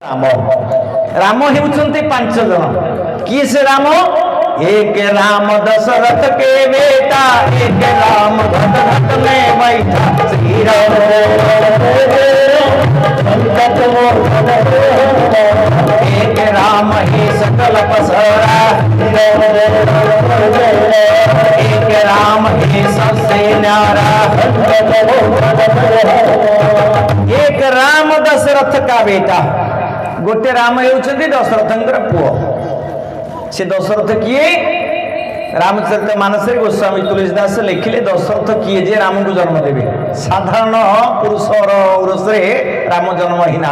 राम राम हेउचंती पांच जन किए से राम एक राम दशरथ के बेटा एक राम घट घट में बैठा श्री राम एक राम ही सकल पसरा एक राम ही सबसे न्यारा एक राम दशरथ का बेटा गोटे राम हेउचंती दशरथंकर पुओ से दशरथ किए रामचरित मानस गोस्वामी तुलसीदास लिखिले दशरथ किए जे राम को जन्म देवे साधारण पुरुष उर्स राम जन्म ही ना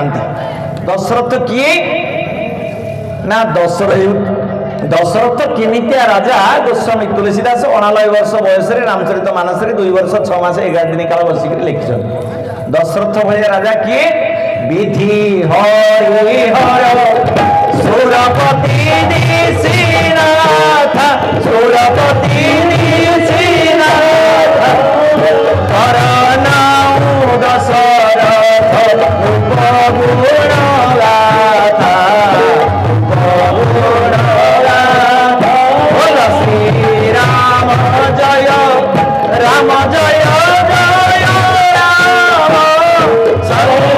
दशरथ किए ना दशरथ किमितिया राजा गोस्वामी तुलसीदास 99 वर्ष बयस रामचरित मानस 2 वर्ष 6 मास 11 दिन काल बसिक लिखिछन दशरथ भय राजा किए विधि हरि हर सुरपति निशिनाथ सुरपति निशिनाथ करनाऊ दशरथ उपगुण गाथा उपगुण गाथा बोल श्री राम जय जय राम सर्व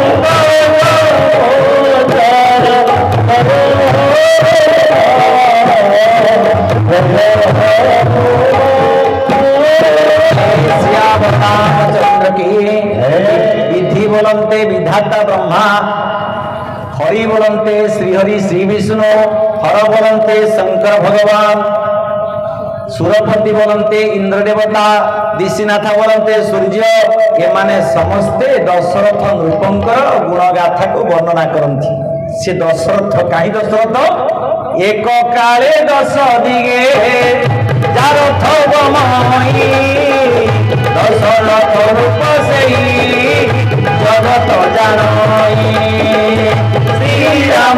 रामचंद्र की विधि बोलते विधाता ब्रह्मा हरि बोलते श्रीहरि श्री विष्णु हर बोलते शंकर भगवान सुरपति बोलते इंद्र देवता दिशीनाथ बोलते सूर्य एमाने समस्ते दशरथ नृपंकर गुणगाथा को वर्णना करती से दशरथ कहीं दशरथ एक काले 10 दिगे जारथ गमई दशरथ रूप सेई जगत जानई श्री राम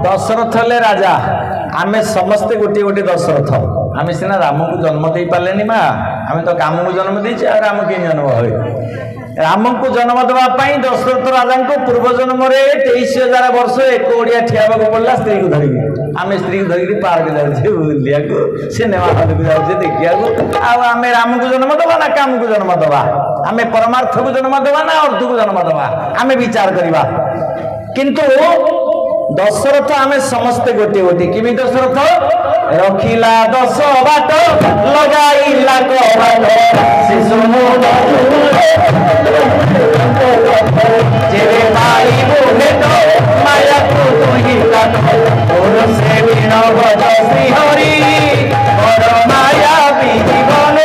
दशरथ ले राजा आमे समस्ते गोटे गोटे दशरथ आमे सिना राम को जन्म दे पालेनी माँ आमे तो काम को जन्म देचे आ राम के जन्म हुए राम को जन्म देवा दशरथ राजा को पूर्व जन्म 23,000 वर्ष एक ओडिया ठिया पड़ा स्त्री को धरिकी आमे स्त्री को धरिकी पार्क जाऊे बुलिया सिनेमा हॉल को जाऊे देखा आमे राम को जन्म दवा ना काम को जन्म दवा आमे परमार्थ को जन्म दवा ना अर्थ को जन्म दवा आमे विचार करवा किंतु दशरथ आमे समस्ते गोटे गोटे किमी दशरथ रखिला 10 बाट लगाइला कबाट शिशु जेबे माई बोले तो माया को तुही काट और से बिना बज श्री हरि और माया जीवन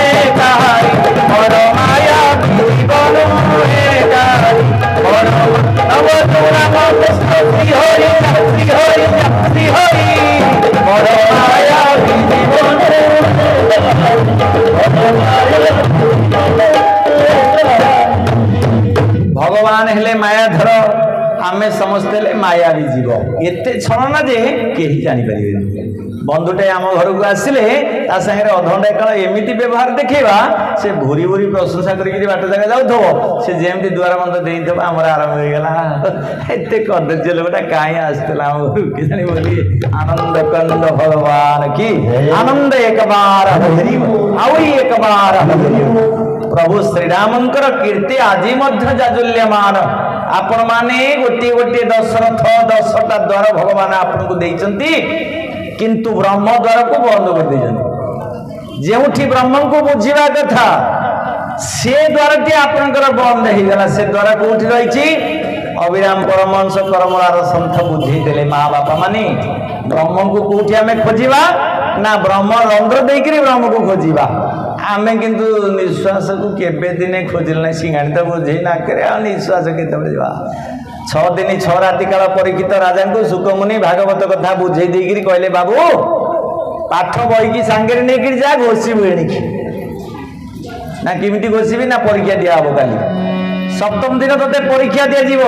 एकाई और माया जीवन एकाई और नव राम कृष्ण श्री हरि श्री हरि और माया जीवन भगवान हेले मायाधर आमे समस्ते हेले मायावी जीव एते छलना जे केही जानि परिबे बंधुटे आम घर को आसिले ता संगे अधघंटा काल एमिति व्यवहार देखेबा से भूरी भूरी प्रशंसा करिक बाट जगह जाउथो से जेमति द्वार बंद देइथबा हमर आरंभ हो गेला एते कदर्य लोकटा काहे आस्तला हम घर के जानि बोली आनंद कंद भगवान की आनंद एक बार हरि आउरी एक बार हरि प्रभु श्री रामंकर कीर्ति आजि मध्य जाजुल्यमान आपण माने गोटे गोटे दशरथ 10टा द्वार भगवान आपन को देइचंती किंतु ब्रह्म द्वार को बंद कर देइचंती जेउठी ब्रह्म को बुझिबा कथा से द्वारटी आपनकर बंद हो गला से द्वार कोठी रहिची अविराम परमहंस करमलार संत बुद्धि देले माँ बापा मानी ब्रह्म को कोठी हमें खोजिबा ना ब्रह्म रंध्र देकरी ब्रह्म को खोजिबा आमे किंतु निश्वास को केबे दिने खोजिल सिंगाणी तो बुझे ना करे आ निश्वास केतबे जा 6 दिन 6 राति काल परीक्षित राजा को सुखमुनि भागवत कथा बुझे देकरी कहले बाबू पाठ बही की सांगे नहीं जा घोषिबु एणिकी ना किमिति घोषिबी ना परीक्षा दिया हबो काली सप्तम दिन तोते परीक्षा दिया जीव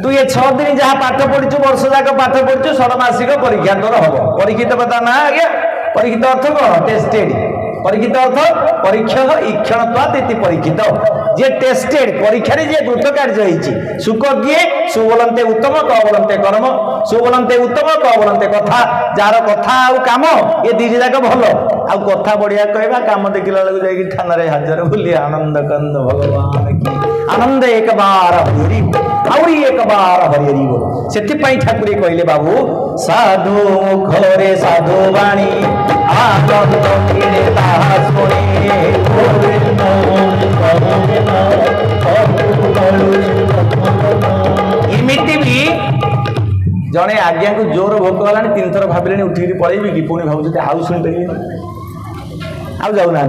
तू ये 6 दिन जहाँ पाठ पढ़ी वर्ष जाक पाठ पढ़ी 6 मासिक परीक्षा तोर हम परीक्षित पता ना आज्ञा परीक्षित अर्थ कौन टेस्टेड परीक्षित अर्थ परीक्षा ईक्षण परीक्षित जे टेस्टेड परीक्षा जे द्रुत कार्य होती सुख किए सुबोलंते उत्तम क बोलंते कर्म सुबोलंते उत्तम क बोलंते कथा जार कथा आउ काम ये दीज जाक भल आउ कथा बढ़िया कहवा काम देखला बेलू जाइए थाना हाजर बोली आनंद कंद भगवान की आनंद एक बार हरि आउरी एक बार हरि से ठाकुर कहले बाबू साधु मुखरे साधु वाणी आनंद मिले ताहा शुणी इमिति भी जड़े आज्ञा को जोर भोक गला 3 थर भाविले उठिक पलैबी कि पुणी भाव आउ शुणी पारे आउ जाऊना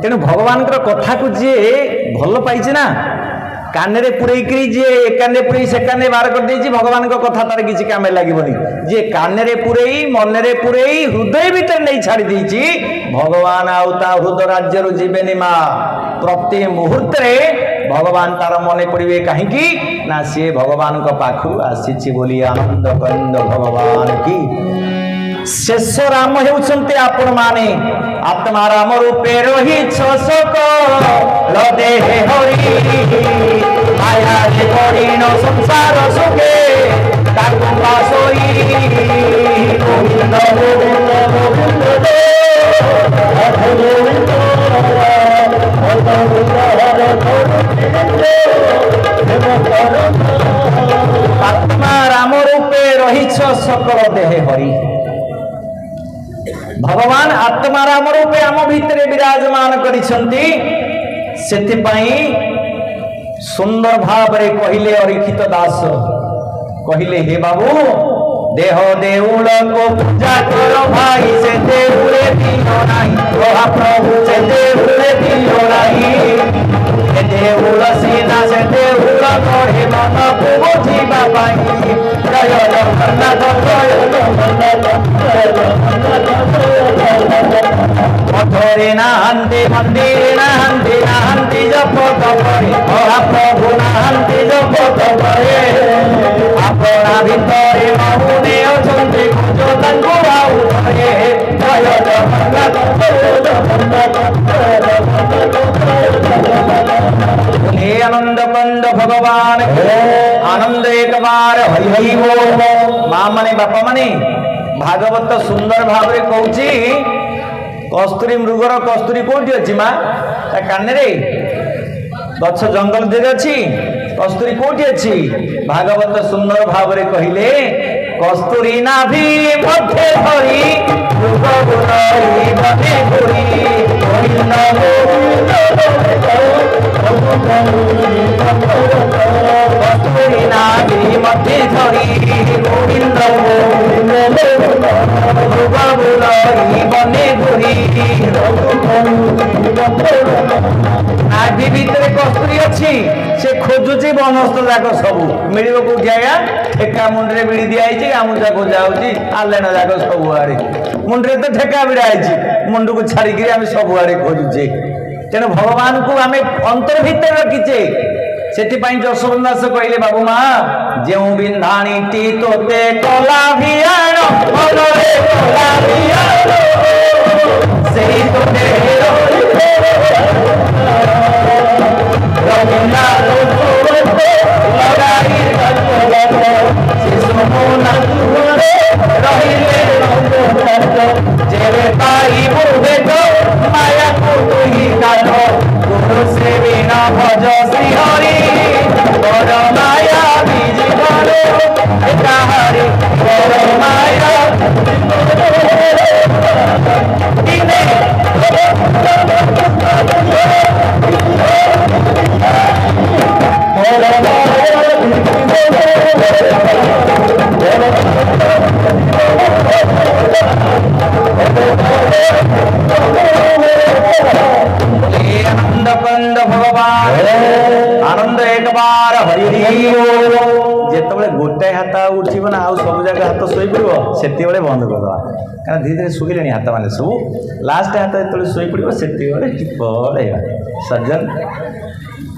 तेणु भगवान कथा को जी भल पाई ना कान पुरेकरी जी एकाने पुरे से काने बार कर देछि भगवान को कथा तार किसी काम लागबनी जे कान पुरे मन पुरे हृदय भीतर नहीं छाड़ी देछि भगवान आउता हृदय राज्य जीवेनि माँ प्रति मुहूर्त भगवान तार मन पड़े कहीं ना सी भगवान को पाखु आसी बोली आनंद कंद भगवान की शेष राम होउछन्ते आपण माने आत्मा राम रूपे रही छसक देह हरि माया जे करिनो संसार सुखे ताकु पासोई गोविंद गोविंद गोविंद आत्मा राम रूपे रही सकल देह हरि भगवान आत्मा राम रूपे आम भितर विराजमान करिसंती सेथिपाई सुंदर भाव रे कहिले अरिखित दास कहिले हे बाबू देह देउल को पूजा करो भाई से देउले दिनो नाही लोहा प्रभु से देउले दिनो नाही हे देउल सीना से देउल करे मन को बुझिबा पाई जय जगन्नाथ जय मथुरे नाहंती मंदिरे नाहंती जप करे महाप्रभु नाहंती जप करे अपना भितरे महुने अछंती जो तांको आउ करे जय जगन्नाथ बोले आनंद कंद भगवान आनंद एक बार हरि बोल माँ माने बापा माने भागवत सुंदर भाव रे कहूची कस्तूरी मृगर कस्तूरी कोठी अछि माँ ता काने रे गछ जंगल देर अछि कस्तूरी कोठी अछि भागवत सुंदर भाव रे कहिले कस्तूरी नाभि मध्य धरि मृग गुणरी बने गुरी गोविंद कस्तूरी नाभि मध्य धरि गोविंद मृग गुणरी बने गुरी नाभि भितर कस्तूरी अच्छी से खोजुची बनस्थ जाक सब मिल कौटी आया ठेका मुंडे बिड़ी दिखाई गामुचा खोजा आलेण जाक सबुआड़े मुंडे तो ठेका बिड़ा मुंड को छाड़िकी आम सबुआड़े खोजुचे तेणु भगवान को आम अंतर भितर रखीचे से जशोबन दास कहले बाबू माँ जो बिंधाणी टी तोते कला भियाण मनरे कला भियाण सेही तोते माया को तुही कानो गुरु से बिना भज श्री हरि बड़ माया बीजीवन हरि बड़ माया आनंद कंद भगवान आनंद एक बार हरि जेतबले गोटे गोटाए हाथ उठब ना आउ सब जगह हाथ शोई पड़ो से बंद करदे कारण धीरे धीरे शुभिले हाथ मैंने सब लास्ट हाथ जो शोई पड़ो से सज्जन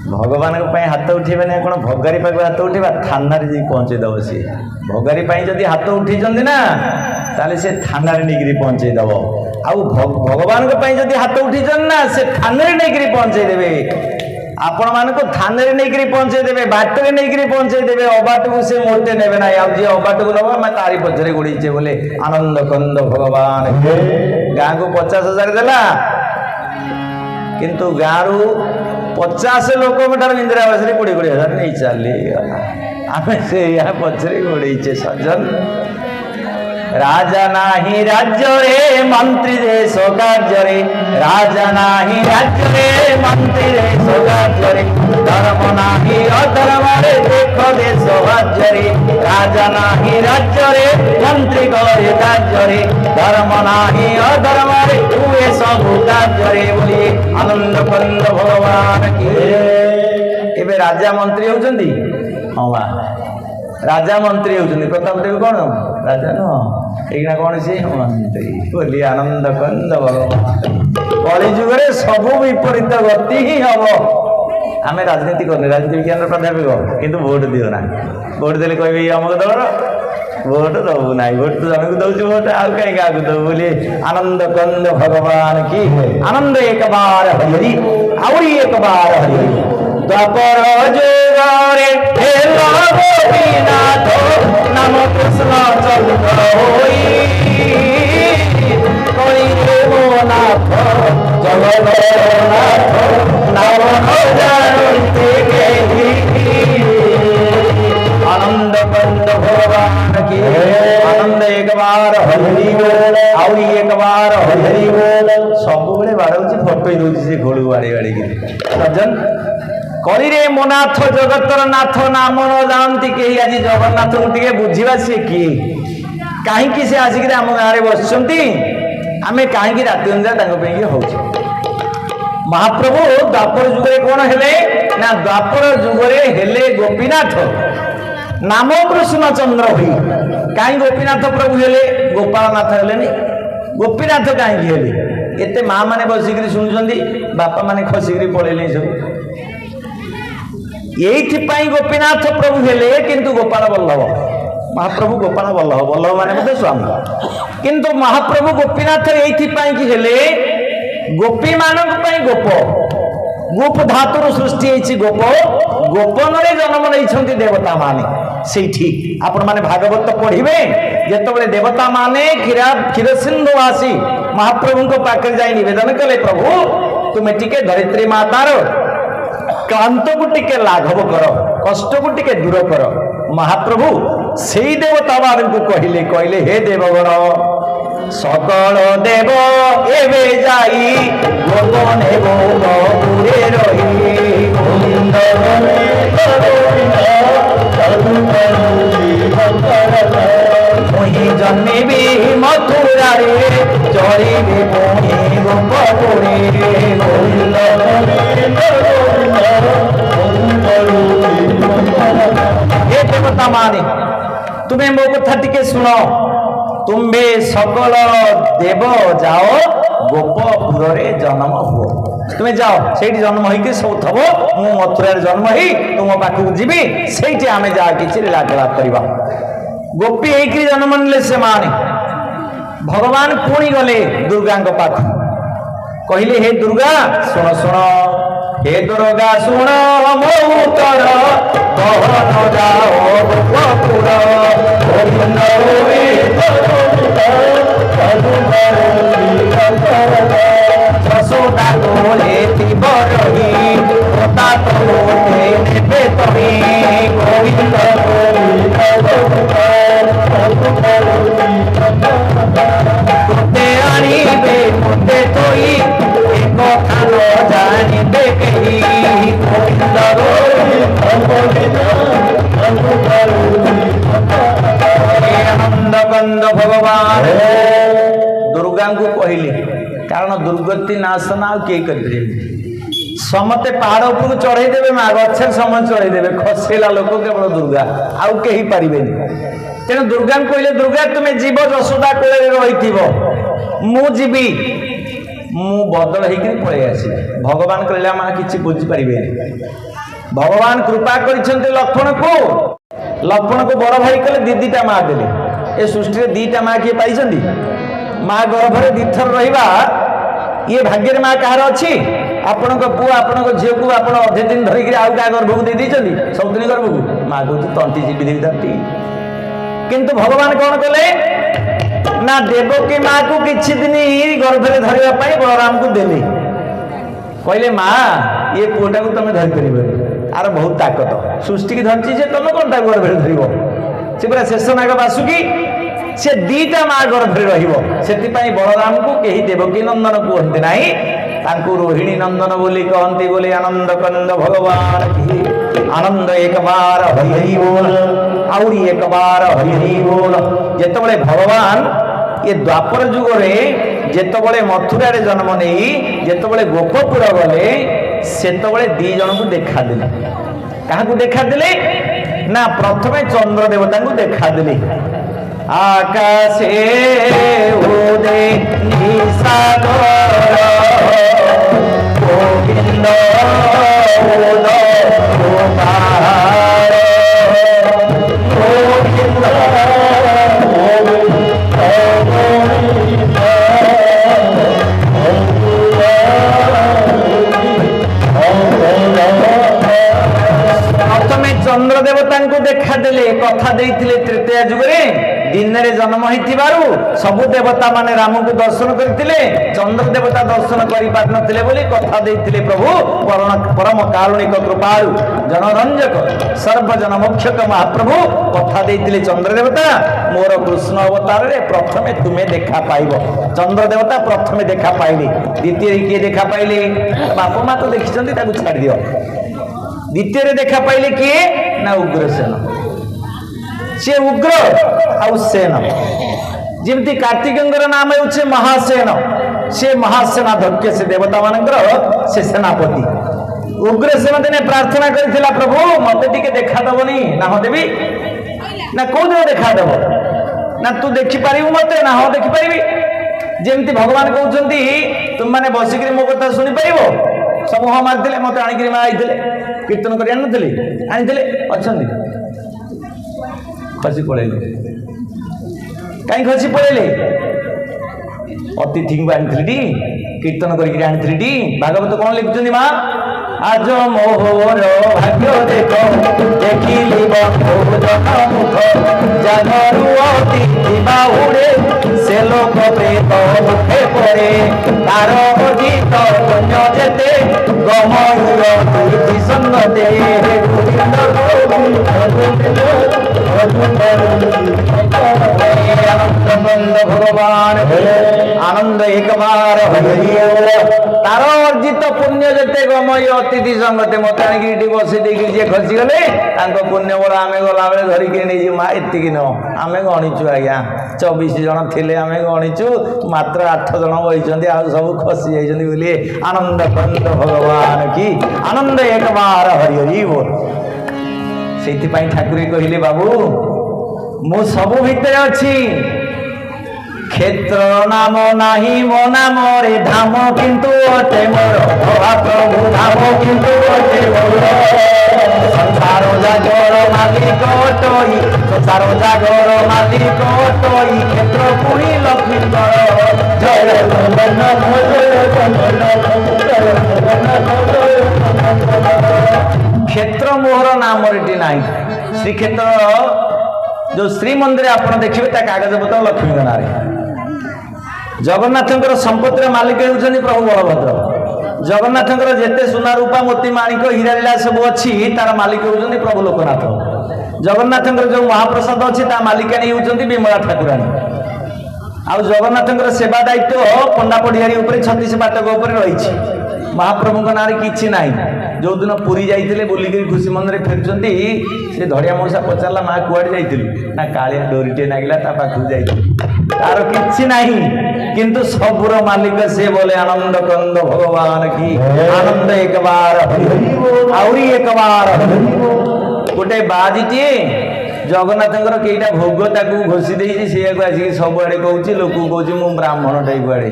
भगवान हाथ उठेबे ना कौन भगारी पाक हाथ उठेबा थाना पहुँचेदब सी भगारी जदि हाथ उठे ना ताले से थाना नहीं पहुँचेदब आउ भगवान जदि हाथ उठी ना से थाना नहीं पहुँचेदेवे आपण मान को थाने नहीं पहुँचेदेवे बाटे नहीं पहुँचेदेवे अबाट को से मोटे नेबे ना जी अबाट को नवा मैं तारी पचरे गोड़े बोले आनंद कंद भगवान गाँ को 50,000 देला किंतु गाँव रु 50 लोक इंदिरा आवास 20,000 नहीं चली आम से पचरे गोड़े सज्जन राजा नाही राज्य रे मंत्री रे सौकार्य रे राजा नाही राज्य रे मंत्री रे सौकार्य रे धर्म नाही अधर्म रे देख देश राज्य रे राजा नाही राज्य रे मंत्री करे कार्य रे धर्म नाही अधर्म रे हुए सब कार्य रे बोलिए आनंद कंद भगवान की एबे राजा मंत्री होचंदी हां बा राजा मंत्री होचंदी प्रताप देव कौन राजा न एना कौन सी मंत्री बोली आनंद कंद भगवान कलिजुगे सब विपरीत गति ही हम आम राजनीति करने राजनीति विज्ञान प्राध्यापक किंतु भोट दियो ना भोट देले कह अमुक दल भोट दबू ना भोट तो जन को दौर भोट आउ कहीं क्या दबू बोले आनंद कंद भगवान की आनंद एक बार हरि आउरी एक बार हरि द्वापर जुगरे हेलो गोपीनाथ नाम कृष्ण चंद्र होई कोई देवनाथ जगन्नाथ नाम जानते आनंद कंद भगवान की आनंद एक बार हरि बोल आउरी एक बार हरि बोल सब बेले बाड़ौची फटई दौची से घोड़ू बाड़ी बाड़ी सज्जन कलिरे मोनाथ जगतर नाथ नाम न जानती कहीं आज जगन्नाथ को टे बुझा सी किए कहीं से आसिक आम गाँव में बस आम कहीं राति अंधा हो महाप्रभु द्वापर जुगे कौन हेले ना द्वापर जुगे हेले गोपीनाथ नाम कृष्ण चंद्र हुई कहीं गोपीनाथ प्रभु हेले गोपालनाथ हेले गोपीनाथ कहीं हेले एते माँ मैंने बसिक शुणुंट बापा मैंने खसिक पड़े सब ये गोपीनाथ प्रभु हेले किंतु गोपाल बल्लभ महाप्रभु गोपाल बल्लभ बल्लभ माने बोधे स्वामी किंतु महाप्रभु गोपीनाथ ये हेले गोपी मानक गोप गोप धातुर सृष्टि गोप गोपन जन्म नहीं देवता माने से आपण माने भागवत पढ़िबे जेतबेले देवता माने क्षीर सिंधु आसी महाप्रभु को पाखे जाई निवेदन कले प्रभु तुमे टिके धरित्री मातार क्लांत को टिके लाघव कर कष्ट को टिके दूर कर महाप्रभु से देवता मान को कहले कहले हे देवगण सकल देव एवे जाई गोपन गोपुरे रही गोविंद मुहि जन्मी मथुरा रे चढ़ी पुणी गोपपुरे गोविंद हे देवता माने तुम्हें मो कथा टिके सुन तुम्बे सकल देव जाओ गोपपुर रे जन्म हुओ तुम्हें जाओ से जन्म होकर सब थब मु मथुरा जन्म ही तुम पाखक जीवी से आम जा कि लीलाकलाप करवा गोपी एक जन्म ने से माने भगवान पुणी गले दुर्गा पाख कहले हे दुर्गा सुन सुन हे दुर्गा सुन मोतर कहन जाओ गोपपुर गोविंद यशोदा को लेती बरही होता तो होते नेबे तमी गोविंद तुते आनीबे मुते तोई एक खानो जानिबे कही गोविंद आनंद कंद भगवान दुर्गा को कहले कारण दुर्गति नाशना किए कर समते पहाड़ उपरକୁ चढ़ई देबे मा गछर समय चढ़ई देबे खसेला लोक केवल दुर्गा आउ केही परिबेनी तेणु दुर्गा कहले दुर्गा तुमे जीव जसोदा कोले रहिथिबो मु जीवी मु बदल हेकि पळे आसी भगवान कहले मा किछि बुझी परिबेनी भगवान कृपा करिसंते लक्ष्मण को बड़ भाई कहले दीदीटा मा देले ए सृष्टि रे दीटा मा के पाइसंती मा गर्भरे दीथर रहिबा ये भाग्य माँ कहार अच्छी आपण पुआ आपण झील को आप अधे दिन धरिक आउ क्या गर्भक दे सबुदिन गर्भक माँ कह तंटी जीवी देवी तंटी किंतु भगवान कौन कले ना देवकी माँ को किछि दिन गर्भरे धरवाई बलराम को देले कहले माँ ये पुआटा को तुम धरी पार आर बहुत ताकत सृष्टि की धरती जे तुम कौन गर्भरे धर से पूरा शेष नाग बासुकी से दीटा माँ गर्भरे रही बलराम को कहीं देवकी नंदन कहते ना रोहिणी नंदन बोली कहती बोली आनंद कंद भगवान की आनंद एक बार हरि हरि बोल आउरी एक बार हरि हरि बोल जेतबले भगवान ये द्वापर जुग रे जेतबले मथुरा रे जन्म नहीं जेतबले गोपपुर गले सेतबले दी जन को देखा देले कहा को देखा देले ना प्रथमे चंद्र देवता को देखा देले आकाशे उदे निसागर गोविंद उद कुमार गोविंद प्रथमे चंद्र देवता को देखा देले कथा देइथिले तृतीय जुगरे दिन रे जन्म होइथिबारु सबु देवता माने राम को दर्शन करथिले चंद्र देवता दर्शन करि पार नथिले बोली कथा देइथिले प्रभु परम कारुणिक कृपालु जनरंजक सर्वजन मोक्षक महाप्रभु कथा देइथिले चंद्र देवता मोर कृष्ण अवतार रे प्रथमे तुमे देखा पाइबो चंद्र देवता प्रथमे देखा पाइले द्वितीय के देखा पाइले बापा मां तो देखिसंती ताकू छाड़ दियो द्वितीय रे देखा पाइले किए ना उग्रसेन से उग्र आउ सेन जमती कार्तिकेयर नाम है महासेन से महासेनाध्यक्ष से देवता मानकर से सेनापति उग्रसेन दिने प्रार्थना करथिला प्रभु मते टिके देखा दबनी ना हो देवी ना को दिन देखा दब ना तू देखि पारिबु मते ना हो देखि पारिबी जमती भगवान कहउचंती तुम माने बसिकरी मो कथा सुनि पाइबो सब हा मारथिले मते आनिकरी मा आइथिले कीर्तन करि आनथिले आनिथिले अछंती खसी पड़ेले कहीं खसी पड़ेले अतिथि आनी कीर्तन करनी भागवत कौन लिखुं माँ आज मोहर भाग्य देख देखिली मुख जानू अतिथि बाहुड़े से लोक प्रेत मुखे पड़े तार अजित पुण्य जेते गमयूर दुर्ति संगते आनंद भगवान आनंद एक बार तार अर्जित पुण्य जेते गमय अतिथि संगते मत आनिकी बसई देकी जी खसी गले पुण्य बल आम गला बेले धरिकी नहीं माँ एतिक न आम गणिचु आज्ञा 24 जन थे आम गणिचु मात्र 8 जन बही सब खसी जाइए आनंद कंद भगवान की आनंद एक बार हरि हरि बोल से ठाकुरी कहले बाबू मु सबु भितर अच्छी क्षेत्र नाम नाही मो नाम रे धाम किंतु अटे मोर प्रभु धाम किंतु अटे मोर संसार जागर मालिक अटई संसार जागर मालिक अटई क्षेत्र पुणी लक्ष्मी जय क्षेत्र मोहर नाम रेटी नाही श्रीक्षेत्र जो श्रीमंदिर आप देखिए कागज पत्र लक्ष्मी ना जगन्नाथ संपत्तिर मालिक होउछन्ति प्रभु बलभद्र जगन्नाथ जेते सुना रूपा मोती माणिक हीरा लीला सब अच्छी तार मालिक होउछन्ति प्रभु लोकनाथ जगन्नाथ जो महाप्रसाद अच्छी ता मालिकाणी होउछन्ति विमला ठाकुराणी आ जगन्नाथ सेवा दायित्व पंडा पढ़ियारी 36 पाटक रही महाप्रभु ना कि ଯୋଉଦିନ ପୁରୀ ଯାଇଥିଲେ ବୁଲିକିରି ଖୁସି ମନରେ ଫେରୁଛନ୍ତି, ସେ ଧଡ଼ିଆ ମଉସା ପଚାରିଲା ମା କୁଆଡ଼େ ଯାଇଥିଲୁ? ନା କାଳିଆ ଡୋରିଟିଏ ନାଗିଲା ତା ପାଖକୁ ଯାଇଥିଲି। ତାର କିଛି ନାହିଁ, କିନ୍ତୁ ସବୁର ମାଲିକ ସେ ବୋଲେ ଆନନ୍ଦ କନ୍ଦ ଭଗବାନ କି ଆନନ୍ଦ ଏକବାର ଆହୁରି ଏକବାର। ଗୋଟେ ବାଜିଟିଏ ଜଗନ୍ନାଥଙ୍କର କେଇଟା ଭୋଗ ତାକୁ ଘୋଷି ଦେଇଛି, ସେଇଆକୁ ଆସିକି ସବୁଆଡ଼େ କହୁଛି, ଲୋକକୁ କହୁଛି ମୁଁ ବ୍ରାହ୍ମଣଟାଇ କୁଆଡ଼େ।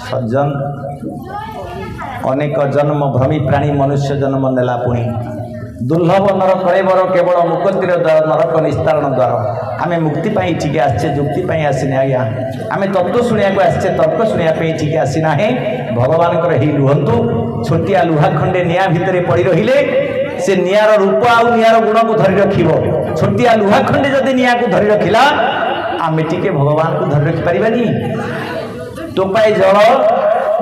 ସଜ୍ଜନ ଅନେକ ଜନ୍ମ ଭ୍ରମୀ ପ୍ରାଣୀ ମନୁଷ୍ୟ ଜନ୍ମ ନେଲା ପୁଣି ଦୁର୍ଲଭ ନର କଳେବର କେବଳ ମୁକ୍ତିର ଦ୍ୱାର ନରକ ନିସ୍ତାରଣ ଦ୍ୱାର। ଆମେ ମୁକ୍ତି ପାଇଁ ଏଠିକି ଆସିଛେ, ଯୁକ୍ତି ପାଇଁ ଆସିନେ ଆଜ୍ଞା। ଆମେ ତତ୍ତ୍ୱ ଶୁଣିବାକୁ ଆସିଛେ, ତର୍କ ଶୁଣିବା ପାଇଁ ଏଠିକି ଆସିନାହେଁ। ଭଗବାନଙ୍କର ହେଇ ରୁହନ୍ତୁ। ଛୋଟିଆ ଲୁହା ଖଣ୍ଡେ ନିଆଁ ଭିତରେ ପଡ଼ି ରହିଲେ ସେ ନିଆଁର ରୂପ ଆଉ ନିଆଁର ଗୁଣକୁ ଧରି ରଖିବ। ଛୋଟିଆ ଲୁହା ଖଣ୍ଡେ ଯଦି ନିଆଁକୁ ଧରି ରଖିଲା, ଆମେ ଟିକେ ଭଗବାନଙ୍କୁ ଧରି ରଖିପାରିବାନି? ଟୋପାଏ ଜଳ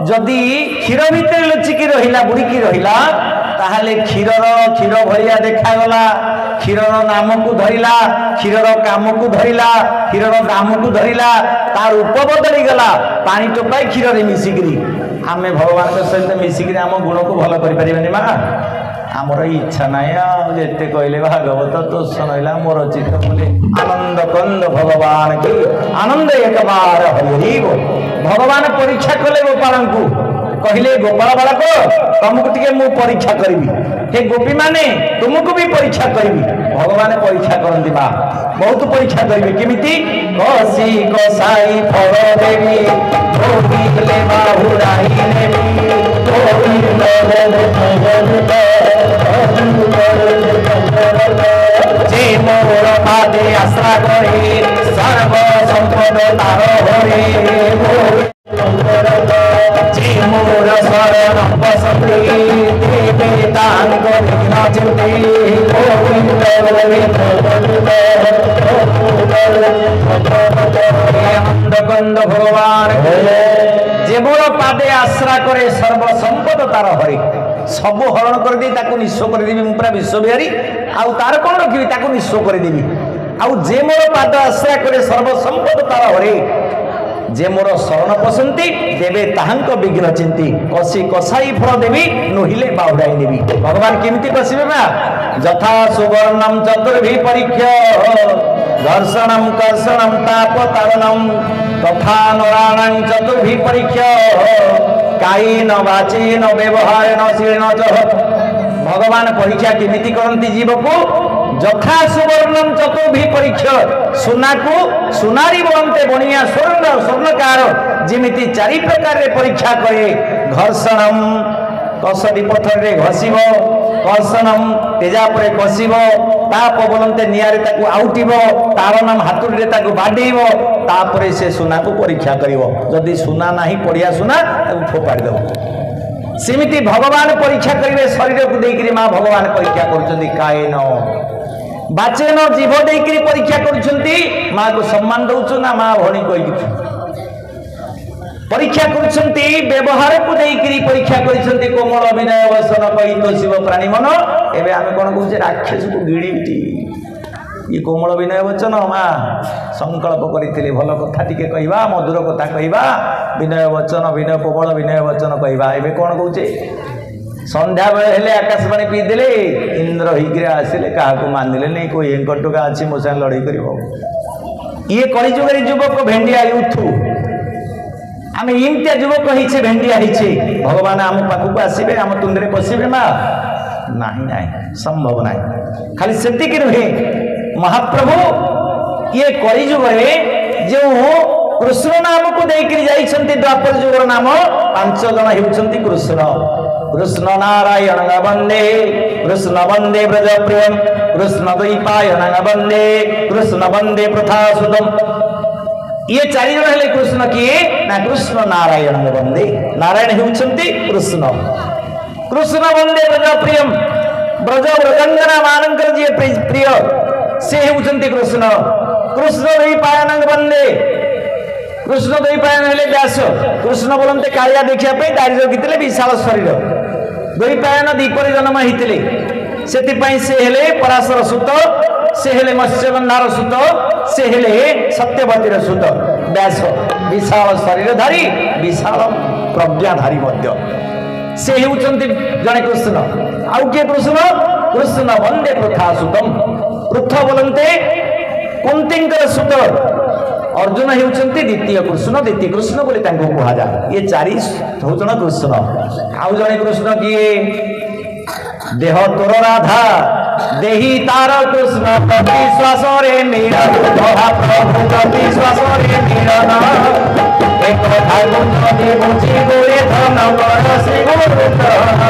ଯଦି କ୍ଷୀର ଭିତରେ ଲୁଚିକି ରହିଲା, ବୁଡ଼ିକି ରହିଲା, ତାହେଲେ କ୍ଷୀର ଭଳିଆ ଦେଖାଗଲା। କ୍ଷୀରର ନାମକୁ ଧରିଲା, କ୍ଷୀରର କାମକୁ ଧରିଲା, କ୍ଷୀରର ଦାମକୁ ଧରିଲା, ତାର ରୂପ ବଦଳିଗଲା ପାଣି ଟୋପାଏ କ୍ଷୀରରେ ମିଶିକିରି। ଆମେ ଭଗବାନଙ୍କ ସହିତ ମିଶିକିରି ଆମ ଗୁଣକୁ ଭଲ କରିପାରିବାନି ମା? ଆମର ଇଚ୍ଛା ନାହିଁ। ଆଉ ଯେତେ କହିଲେ ଭାଗବତ ତ ଶୁଣିଲା ମୋର ଚିତ୍ତ ବୋଲେ ଆନନ୍ଦ କନ୍ଦ ଭଗବାନ କି ଆନନ୍ଦ ଏକବାର ହରିବ। ଭଗବାନ ପରୀକ୍ଷା କଲେ ଗୋପାଳଙ୍କୁ, କହିଲେ ଗୋପାଳ ବାଳକ ତମକୁ ଟିକେ ମୁଁ ପରୀକ୍ଷା କରିବି, ହେ ଗୋପୀ ମାନେ ତୁମକୁ ବି ପରୀକ୍ଷା କରିବି। ଭଗବାନ ପରୀକ୍ଷା କରନ୍ତି ମା, ବହୁତ ପରୀକ୍ଷା କରିବେ। କେମିତି? କଷି କଷାଇ ଫଳ ଦେବି, ଭୋଗିଲେ ବାହୁଡ଼ାଇ ନେବି। যে মোর পাদে আশ্রা করে সর্ব সম্পদ তার হরে। যে মোর শরণ বসতি দেবে দান করে না চিন্তি। আনন্দ গন্ধ ভগবান যে মোর পাদে আশ্রা করে সর্ব সম্পদ তার হরে। ସବୁ ହରଣ କରିଦେଇ ତାକୁ ନିଃସ୍ୱ କରିଦେବି, ମୁଁ ପୁରା ବିଶ୍ୱବିହାରୀ। ଆଉ ତାର କ'ଣ ରଖିବି? ତାକୁ ନିଃସ୍ୱ କରିଦେବି। ଆଉ ଯେ ମୋର ପାଦ ଆଶ୍ରା କରେ ସର୍ବସମ୍ପଦ ତାର ହରେ। ଯେ ମୋର ଶରଣ ପଶନ୍ତି ଦେବେ ତାହାଙ୍କ ବିଘ୍ନ ଚିନ୍ତି। କଷି କଷାଇ ଫଳ ଦେବି, ନୋହିଲେ ବାହୁଡ଼ାଇ ନେବି। ଭଗବାନ କେମିତି କଷିବେ ମା? ଯଥା ସୁବର୍ଣ୍ଣମ ଚତୁର୍ଭି ପରୀକ୍ଷ ଦର୍ଶନମ କର୍ଷଣମ ତାପ ତାରଣମ ତଥା ନରାଣାଂ ଚତୁର୍ଭି ପରୀକ୍ଷ କାଇ ନ ବାଚି ନ ବ୍ୟବହାର ନ ଶୀର୍ଣ ଚହ। ଭଗବାନ ପରୀକ୍ଷା କେମିତି କରନ୍ତି ଜୀବକୁ? ଯଥା ସୁବର୍ଣ୍ଣମ ଚତୁର୍ଭି ପରୀକ୍ଷ, ସୁନାକୁ ସୁନାରୀ ବନ୍ତେ ବଣିଆ ସ୍ୱର୍ଣ୍ଣକାର ଯେମିତି ଚାରି ପ୍ରକାରରେ ପରୀକ୍ଷା କରେ। ଘର୍ଷଣମ କଷଟି ପଥରରେ ଘଷିବ, କର୍ଷଣମ ତେଜା ପରେ କଷିବ, ତାପ ବୋଲନ୍ତେ ନିଆଁରେ ତାକୁ ଆଉଟିବ, ତାରଣମ ହାତୁଡ଼ିରେ ତାକୁ ବାଡ଼େଇବ, ତାପରେ ସେ ସୁନାକୁ ପରୀକ୍ଷା କରିବ। ଯଦି ସୁନା ନାହିଁ, ପଡ଼ିଆ ସୁନା, ତାକୁ ଫୋପାଡ଼ି ଦେବ। ସେମିତି ଭଗବାନ ପରୀକ୍ଷା କରିବେ ଶରୀରକୁ ଦେଇକିରି। ମା ଭଗବାନ ପରୀକ୍ଷା କରୁଛନ୍ତି କାୟେନ ବାଚେନ ଜୀବ ଦେଇକିରି ପରୀକ୍ଷା କରୁଛନ୍ତି। ମାକୁ ସମ୍ମାନ ଦଉଛୁ ନା ମା ଭଣୀ କହିକି ପରୀକ୍ଷା କରୁଛନ୍ତି। ବ୍ୟବହାରକୁ ଦେଇକିରି ପରୀକ୍ଷା କରିଛନ୍ତି। କୋମଳ ବିନୟ ବସନ କହିତ ଶିବ ପ୍ରାଣୀ ମନ। ଏବେ ଆମେ କ'ଣ କହୁଛେ? ରାକ୍ଷସକୁ ଗିଳିଟି। ଇଏ କୋମଳ ବିନୟ ବଚନ ମା ସଂକଳ୍ପ କରିଥିଲେ ଭଲ କଥା ଟିକେ କହିବା, ମଧୁର କଥା କହିବା, ବିନୟ ବଚନ, ବିନୟ କୋମଳ ବିନୟ ବଚନ କହିବା। ଏବେ କ'ଣ କହୁଛେ? ସନ୍ଧ୍ୟାବେଳେ ହେଲେ ଆକାଶବାଣୀ ପିଇଦେଲେ, ଇନ୍ଦ୍ର ହେଇକିରି ଆସିଲେ, କାହାକୁ ମାନିଲେ ନେଇ। କୋଉ ଏଙ୍କ ଟୋକା ଅଛି ମୋ ସାଙ୍ଗେ ଲଢ଼େଇ କରିବ? ଇଏ କଳିଯୁଗରେ ଯୁବକ ଭେଣ୍ଡିଆ ଉଠୁ। ଆମେ ଏମିତିଆ ଯୁବକ ହେଇଛେ, ଭେଣ୍ଡିଆ ହେଇଛେ। ଭଗବାନ ଆମ ପାଖକୁ ଆସିବେ, ଆମ ତୁଣ୍ଡରେ ପଶିବେ ମା? ନାହିଁ ନାହିଁ, ସମ୍ଭବ ନାହିଁ। ଖାଲି ସେତିକି ନୁହେଁ, ମହାପ୍ରଭୁ ଇଏ କଳିଯୁଗରେ ଯେଉଁ କୃଷ୍ଣ ନାମକୁ ଦେଇକରି ଯାଇଛନ୍ତି, ଦ୍ୱାପର ଯୁଗର ନାମ 5 ଜଣ ହେଉଛନ୍ତି କୃଷ୍ଣ। କୃଷ୍ଣ ନାରାୟଣ ବନ୍ଦେ, କୃଷ୍ଣ ବନ୍ଦେ ବ୍ରଜ ପ୍ରିୟମ, କୃଷ୍ଣ ଦ୍ୱୈପାୟନ ବନ୍ଦେ, କୃଷ୍ଣ ବନ୍ଦେ ପୃଥାସୁତମ। ଇଏ 4 ଜଣ ହେଲେ କୃଷ୍ଣ। କିଏ? ନା କୃଷ୍ଣ ନାରାୟଣ ବନ୍ଦେ। ନାରାୟଣ ହେଉଛନ୍ତି କୃଷ୍ଣ। କୃଷ୍ଣ ବନ୍ଦେ ବ୍ରଜ ପ୍ରିୟମ, ବ୍ରଜ ବ୍ରଜାଙ୍ଗନା ମାନଙ୍କର ଯିଏ ପ୍ରିୟ ସେ ହେଉଛନ୍ତି କୃଷ୍ଣ। କୃଷ୍ଣ ଦ୍ୱୈପାୟନ ବନ୍ଦେ, କୃଷ୍ଣ ଦ୍ୱୈପାୟନ ହେଲେ ବ୍ୟାସ। କୃଷ୍ଣ ବୋଲନ୍ତେ କାଳିଆ ଦେଖିବା ପାଇଁ ଦାରି ରଖିଥିଲେ, ବିଶାଳ ଶରୀର। ଦ୍ୱୈପାୟନ ଦ୍ୱୀପରେ ଜନ୍ମ ହେଇଥିଲେ, ସେଥିପାଇଁ ସେ ହେଲେ ପରାଶର ସୁତ, ସେ ହେଲେ ମତ୍ସ୍ୟଗନ୍ଧାର ସୁତ, ସେ ହେଲେ ସତ୍ୟବତୀର ସୁତ। ବ୍ୟାସ ବିଶାଳ ଶରୀରଧାରୀ, ବିଶାଳ ପ୍ରଜ୍ଞାଧାରୀ ମଧ୍ୟ। ସେ ହେଉଛନ୍ତି ଜଣେ କୃଷ୍ଣ। ଆଉ କିଏ କୃଷ୍ଣ? କୃଷ୍ଣ ବନ୍ଦେ ପୃଥା ସୁତମ୍। ପୃଥ ବୋଲନ୍ତେ କୁନ୍ତୀଙ୍କର ସୁତ। ଅର୍ଜୁନ ହେଉଛନ୍ତି ଦ୍ୱିତୀୟ କୃଷ୍ଣ, ଦ୍ୱିତୀୟ କୃଷ୍ଣ ବୋଲି ତାଙ୍କୁ କୁହାଯାଏ। ଇଏ ଚାରି ହଉଛନ୍ତି କୃଷ୍ଣ। ଆଉ ଜଣେ କୃଷ୍ଣ କିଏ? ଦେହ ତୋର ରାଧା ଦେହି ତାର କୃଷ୍ଣ, ପ୍ରତି ଶ୍ୱାସରେ ମିଳନ ମହାପ୍ରଭୁ, ପ୍ରତି ଶ୍ୱାସରେ ମିଳନ। ଏକ ଠାକୁ ଯଦି ବୁଝିବୁରେ ଧନ କର ଶ୍ରୀ ଗୁରୁ ଚରଣ।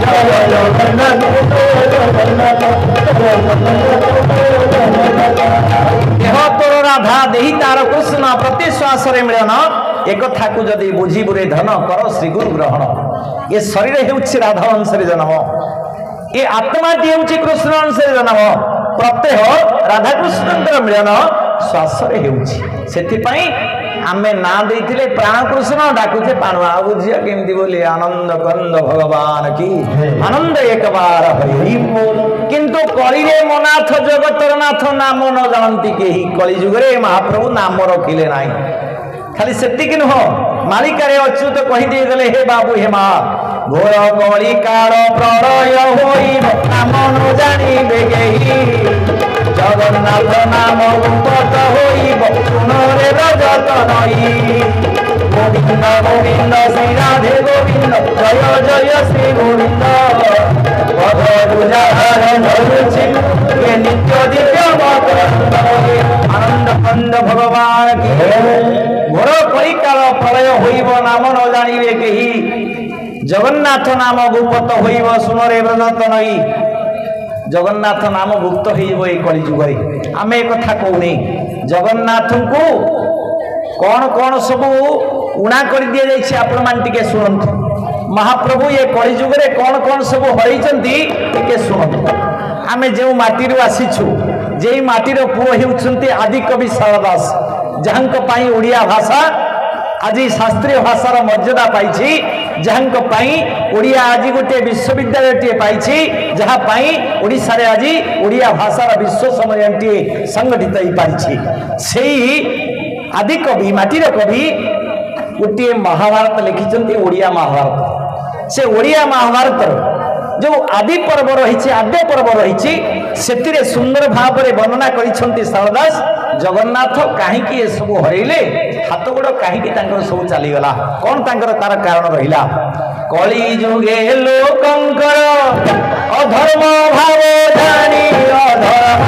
ଜୟ ଜଗନ୍ନାଥ ଦେହ ତୋର ରାଧା ଦେହି ତାର କୃଷ୍ଣ, ପ୍ରତି ଶ୍ୱାସରେ ମିଳନ। ଏ କଥାକୁ ଯଦି ବୁଝିବୁରେ ଧନ କର ଶ୍ରୀ ଗୁରୁ ଗ୍ରହଣ। ଏ ଶରୀର ହେଉଛି ରାଧା ଅଂଶରେ ଜନ୍ମ, ଏ ଆତ୍ମାଟି ହେଉଛି କୃଷ୍ଣ ଅଂଶରେ ଜନ୍ମ। ପ୍ରତ୍ୟହ ରାଧାକୃଷ୍ଣଙ୍କର ମିଳନ ଶ୍ୱାସରେ ହେଉଛି। ସେଥିପାଇଁ ଆମେ ନାଁ ଦେଇଥିଲେ ପ୍ରାଣ କୃଷ୍ଣ, ଡାକୁଛେ ପାଣୁଆ। ଆଉ ବୁଝିବା କେମିତି ବୋଲି? ଆନନ୍ଦ କନ୍ଦ ଭଗବାନ କି ଆନନ୍ଦ ଏକବାର ହରି। କିନ୍ତୁ କଳିରେ ମନାଥ ଜଗତର ନାଥ ନାମ ନ ଜାଣନ୍ତି କେହି। କଳି ଯୁଗରେ ମହାପ୍ରଭୁ ନାମ ରଖିଲେ ନାହିଁ। ଖାଲି ସେତିକି ନୁହଁ, ମାଳିକାରେ ଅଚ୍ୟୁତ କହିଦେଇଗଲେ ହେ ବାବୁ ହେ ମା, ଘୋର କଳି କାଳ ପ୍ରଳୟ ହୋଇବ ନାମ ନ ଜାଣିବେ କେହି। ଜଗନ୍ନାଥ ନାମ ରୂପତ ହୋଇବ ଶୁଣରେ ରଜତ ନଈ। ଗୋବିନ୍ଦ ଗୋବିନ୍ଦ ଶ୍ରୀ ରାଧେ ଗୋବିନ୍ଦ, ଜୟ ଜୟ ଶ୍ରୀ ଗୋବିନ୍ଦ। ଧରୁଛି ନିତ୍ୟ ଦିବ୍ୟ ଆନନ୍ଦ କନ୍ଦ ଭଗବାନ କି। ଘୋର କଳିକାଳ ପ୍ରଳୟ ହୋଇବ ନାମ ନ ଜାଣିବେ କେହି। ଜଗନ୍ନାଥ ନାମ ଗୁପ୍ତ ହୋଇବ ଶୁଣରେ ବ୍ରତ ନଈ। ଜଗନ୍ନାଥ ନାମ ଗୁପ୍ତ ହେଇଯିବ ଏଇ କଳି ଯୁଗରେ। ଆମେ ଏ କଥା କହୁନି। ଜଗନ୍ନାଥଙ୍କୁ କଣ କଣ ସବୁ ଉଣା କରି ଦିଆଯାଇଛି ଆପଣମାନେ ଟିକେ ଶୁଣନ୍ତୁ। ମହାପ୍ରଭୁ ଏ କଳି ଯୁଗରେ କଣ କଣ ସବୁ ହରେଇଛନ୍ତି ଟିକେ ଶୁଣନ୍ତୁ। ଆମେ ଯେଉଁ ମାଟିରୁ ଆସିଛୁ, ଯେଇ ମାଟିର ପୁଅ ହେଉଛନ୍ତି ଆଦିକବି ଶାରଳା ଦାସ, ଯାହାଙ୍କ ପାଇଁ ଓଡ଼ିଆ ଭାଷା ଆଜି ଶାସ୍ତ୍ରୀୟ ଭାଷାର ମର୍ଯ୍ୟାଦା ପାଇଛି, ଯାହାଙ୍କ ପାଇଁ ଓଡ଼ିଆ ଆଜି ଗୋଟିଏ ବିଶ୍ୱବିଦ୍ୟାଳୟଟିଏ ପାଇଛି, ଯାହା ପାଇଁ ଓଡ଼ିଶାରେ ଆଜି ଓଡ଼ିଆ ଭାଷାର ବିଶ୍ୱ ସମ୍ମିଳନୀଟିଏ ସଂଗଠିତ ହେଇପାରିଛି। ସେଇ ଆଦିକବି, ମାଟିର କବି ଗୋଟିଏ ମହାଭାରତ ଲେଖିଛନ୍ତି, ଓଡ଼ିଆ ମହାଭାରତ। ସେ ଓଡ଼ିଆ ମହାଭାରତର ଯେଉଁ ଆଦି ପର୍ବ ରହିଛି, ଆଦ୍ୟ ପର୍ବ ରହିଛି, ସେଥିରେ ସୁନ୍ଦର ଭାବରେ ବର୍ଣ୍ଣନା କରିଛନ୍ତି ଶାରଳା ଦାସ। ଜଗନ୍ନାଥ କାହିଁକି ଏସବୁ ହରେଇଲେ, ହାତ ଗୋଡ଼ କାହିଁକି ତାଙ୍କର ସବୁ ଚାଲିଗଲା, କଣ ତାଙ୍କର ତାର କାରଣ ରହିଲା। କଳି ଯୁଗେ ଲୋକଙ୍କର ଅଧର୍ମ ଭାବ ଜାଣି ଅଧର୍ମ